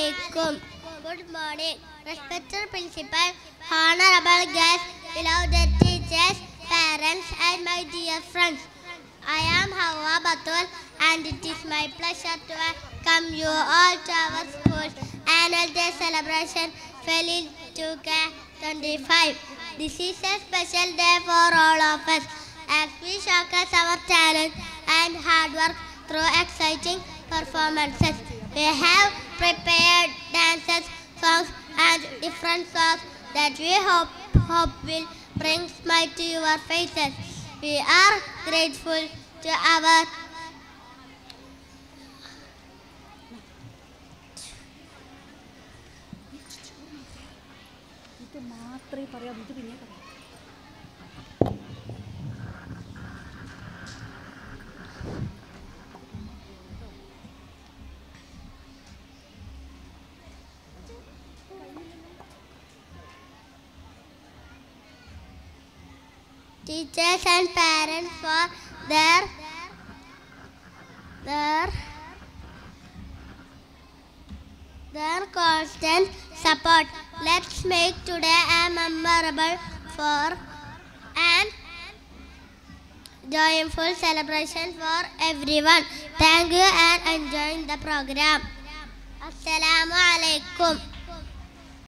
alaikum. Good morning, respected principal, honorable guests, beloved teachers, parents, and my dear friends. I am Hawa Batul, and it is my pleasure to welcome you all to our school's annual day celebration, Felil 2K25. This is a special day for all of us as we showcase our talent and hard work through exciting performances. We have prepared dances, songs, and different songs that we hope will bring smile to your faces. We are grateful to our teachers and parents for their constant support. Let's make today a memorable for and joyful celebration for everyone. Thank you and enjoy the program. Assalamu alaikum.